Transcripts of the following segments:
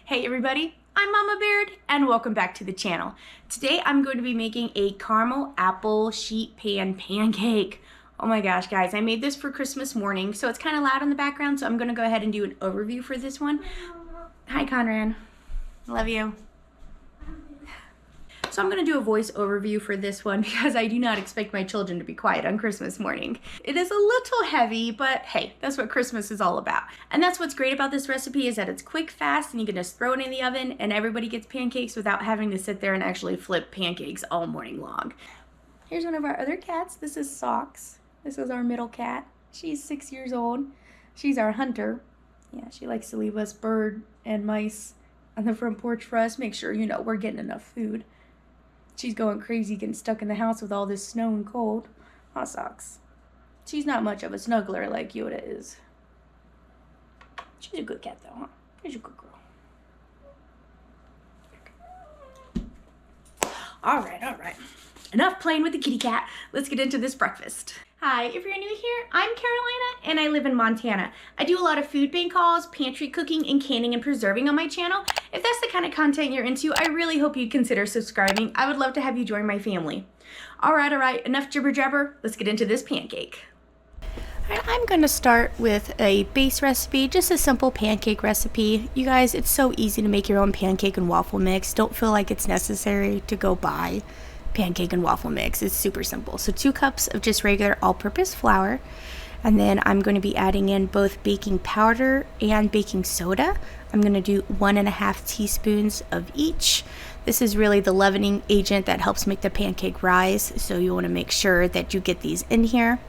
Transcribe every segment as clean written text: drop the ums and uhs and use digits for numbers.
Hey everybody, I'm Mama Baird and welcome back to the channel. Today I'm going to be making a caramel apple sheet pan pancake. Oh my gosh guys, I made this for Christmas morning, so it's kind of loud in the background, so I'm going to go ahead and do an overview for this one. Hi Conrad, love you. So I'm going to do a voice overview for this one because I do not expect my children to be quiet on Christmas morning. It is a little heavy, but hey, that's what Christmas is all about. And that's what's great about this recipe is that it's quick, fast, and you can just throw it in the oven and everybody gets pancakes without having to sit there and actually flip pancakes all morning long. Here's one of our other cats. This is Socks. This is our middle cat. She's 6 years old. She's our hunter. Yeah, she likes to leave us bird and mice on the front porch for us. Make sure, we're getting enough food. She's going crazy getting stuck in the house with all this snow and cold. Aw, Socks. She's not much of a snuggler like Yoda is. She's a good cat though, huh? She's a good girl. Alright. Enough playing with the kitty cat. Let's get into this breakfast. Hi, if you're new here, I'm Carolina and I live in Montana. I do a lot of food bank hauls, pantry cooking, and canning and preserving on my channel. If that's the kind of content you're into, I really hope you'd consider subscribing. I would love to have you join my family. Alright, enough jibber jabber. Let's get into this pancake. Alright, I'm going to start with a base recipe, just a simple pancake recipe. You guys, it's so easy to make your own pancake and waffle mix. Don't feel like it's necessary to go buy pancake and waffle mix. It's super simple. So 2 cups of just regular all-purpose flour, and then I'm going to be adding in both baking powder and baking soda. I'm going to do 1.5 teaspoons of each. This is really the leavening agent that helps make the pancake rise, so you want to make sure that you get these in here.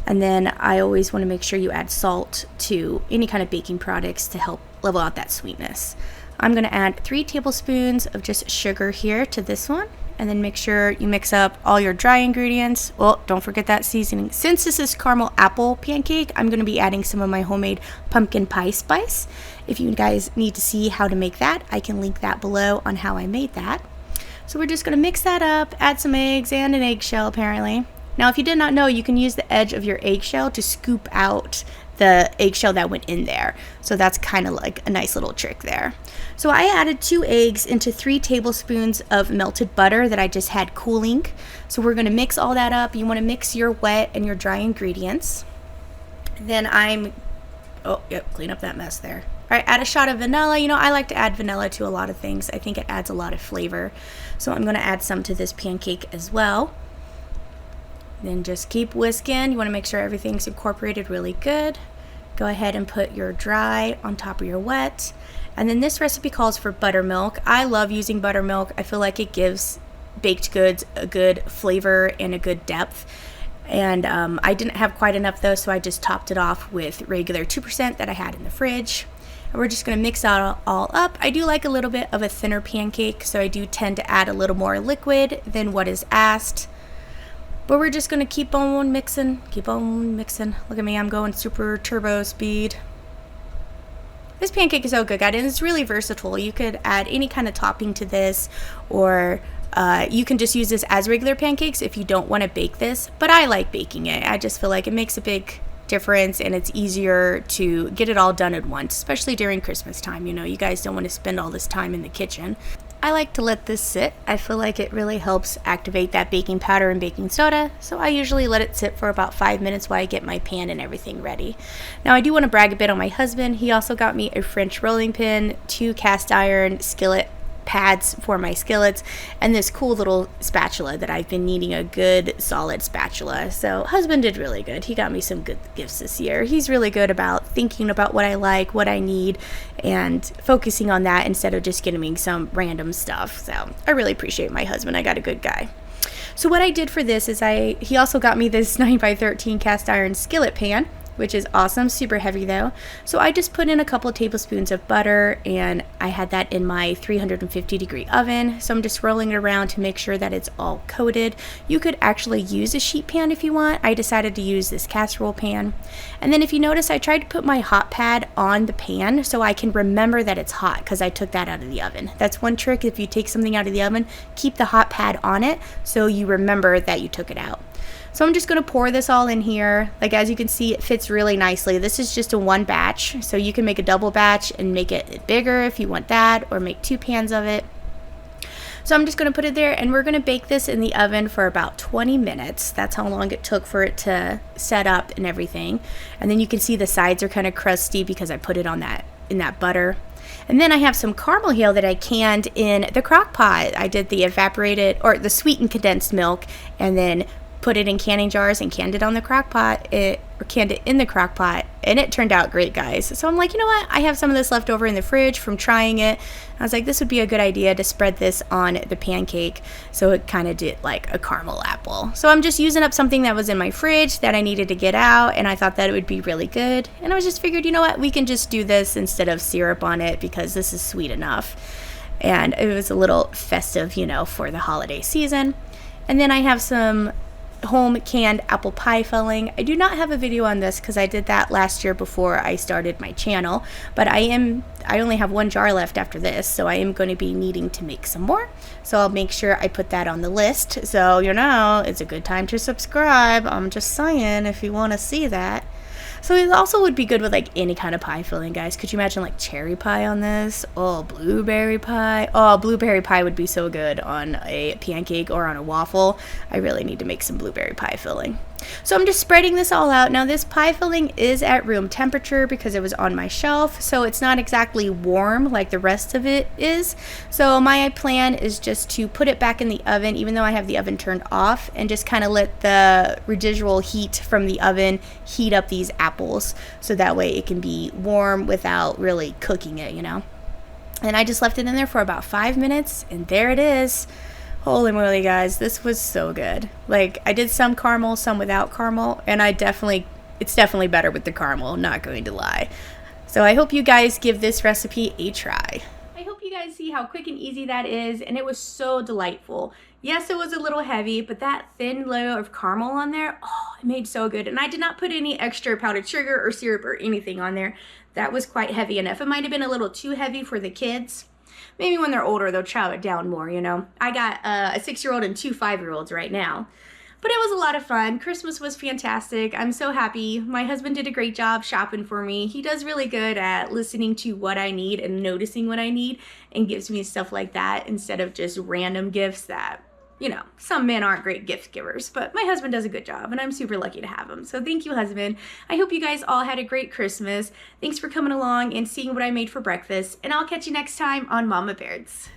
And then I always want to make sure you add salt to any kind of baking products to help level out that sweetness. I'm going to add 3 tablespoons of just sugar here to this one. And then make sure you mix up all your dry ingredients. Well, don't forget that seasoning. Since this is caramel apple pancake, I'm going to be adding some of my homemade pumpkin pie spice. If you guys need to see how to make that, I can link that below on how I made that. So we're just going to mix that up, add some eggs and an eggshell apparently. Now, if you did not know, you can use the edge of your eggshell to scoop out the eggshell that went in there. So that's kind of like a nice little trick there. So I added 2 eggs into 3 tablespoons of melted butter that I just had cooling. So we're going to mix all that up. You want to mix your wet and your dry ingredients. Then clean up that mess there. All right, add a shot of vanilla. I like to add vanilla to a lot of things. I think it adds a lot of flavor. So I'm going to add some to this pancake as well. Then just keep whisking. You want to make sure everything's incorporated really good. Go ahead and put your dry on top of your wet. And then this recipe calls for buttermilk. I love using buttermilk. I feel like it gives baked goods a good flavor and a good depth. And I didn't have quite enough though, so I just topped it off with regular 2% that I had in the fridge. And we're just going to mix that all up. I do like a little bit of a thinner pancake, so I do tend to add a little more liquid than what is asked. But we're just going to keep on mixing. Look at me, I'm going super turbo speed. This pancake is so good, guys, and it's really versatile. You could add any kind of topping to this, or you can just use this as regular pancakes if you don't want to bake this. But I like baking it. I just feel like it makes a big difference, and it's easier to get it all done at once, especially during Christmas time. You guys don't want to spend all this time in the kitchen. I like to let this sit. I feel like it really helps activate that baking powder and baking soda, so I usually let it sit for about 5 minutes while I get my pan and everything ready. Now I do want to brag a bit on my husband. He also got me a French rolling pin, 2 cast iron skillet pads for my skillets, and this cool little spatula that I've been needing, a good solid spatula. So husband did really good. He got me some good gifts this year. He's really good about thinking about what I like, what I need, and focusing on that instead of just getting me some random stuff. So I really appreciate my husband. I got a good guy. So what I did for this is he also got me this 9x13 cast iron skillet pan, which is awesome, super heavy though. So I just put in a couple of tablespoons of butter, and I had that in my 350-degree oven. So I'm just rolling it around to make sure that it's all coated. You could actually use a sheet pan if you want. I decided to use this casserole pan. And then if you notice, I tried to put my hot pad on the pan so I can remember that it's hot, because I took that out of the oven. That's one trick. If you take something out of the oven, keep the hot pad on it so you remember that you took it out. So I'm just going to pour this all in here. Like, as you can see, it fits really nicely. This is just a one batch, so you can make a double batch and make it bigger if you want that, or make 2 pans of it. So I'm just going to put it there, and we're going to bake this in the oven for about 20 minutes. That's how long it took for it to set up and everything. And then you can see the sides are kind of crusty because I put it on in that butter. And then I have some caramel heel that I canned in the crock pot. I did the evaporated, or the sweetened condensed milk, and then put it in canning jars and canned it on the crock pot, canned it in the crock pot, and it turned out great, guys. So I'm like, you know what? I have some of this left over in the fridge from trying it. I was like, this would be a good idea to spread this on the pancake, so it kind of did like a caramel apple. So I'm just using up something that was in my fridge that I needed to get out, and I thought that it would be really good. And I was just figured, you know what? We can just do this instead of syrup on it because this is sweet enough. And it was a little festive, you know, for the holiday season. And then I have some home canned apple pie filling. I do not have a video on this because I did that last year before I started my channel, but I only have 1 jar left after this, so I am going to be needing to make some more. So I'll make sure I put that on the list. So, you know, it's a good time to subscribe. I'm just saying, if you want to see that. So it also would be good with like any kind of pie filling, guys. Could you imagine like cherry pie on this? Oh, blueberry pie. Oh, blueberry pie would be so good on a pancake or on a waffle. I really need to make some blueberry pie filling. So I'm just spreading this all out. Now this pie filling is at room temperature because it was on my shelf, so it's not exactly warm like the rest of it is. So my plan is just to put it back in the oven, even though I have the oven turned off, and just kind of let the residual heat from the oven heat up these apples, so that way it can be warm without really cooking it, you know. And I just left it in there for about 5 minutes, and there it is. Holy moly, guys, this was so good. Like, I did some caramel, some without caramel, and it's definitely better with the caramel, not going to lie. So I hope you guys give this recipe a try. I hope you guys see how quick and easy that is, and it was so delightful. Yes, it was a little heavy, but that thin layer of caramel on there, oh, it made so good. And I did not put any extra powdered sugar or syrup or anything on there. That was quite heavy enough. It might have been a little too heavy for the kids. Maybe when they're older, they'll chow it down more, you know. I got a 6-year-old and 2 5-year-olds right now. But it was a lot of fun. Christmas was fantastic. I'm so happy. My husband did a great job shopping for me. He does really good at listening to what I need and noticing what I need, and gives me stuff like that instead of just random gifts that, you know, some men aren't great gift givers, but my husband does a good job, and I'm super lucky to have him. So thank you, husband. I hope you guys all had a great Christmas. Thanks for coming along and seeing what I made for breakfast, and I'll catch you next time on Mama Baird's.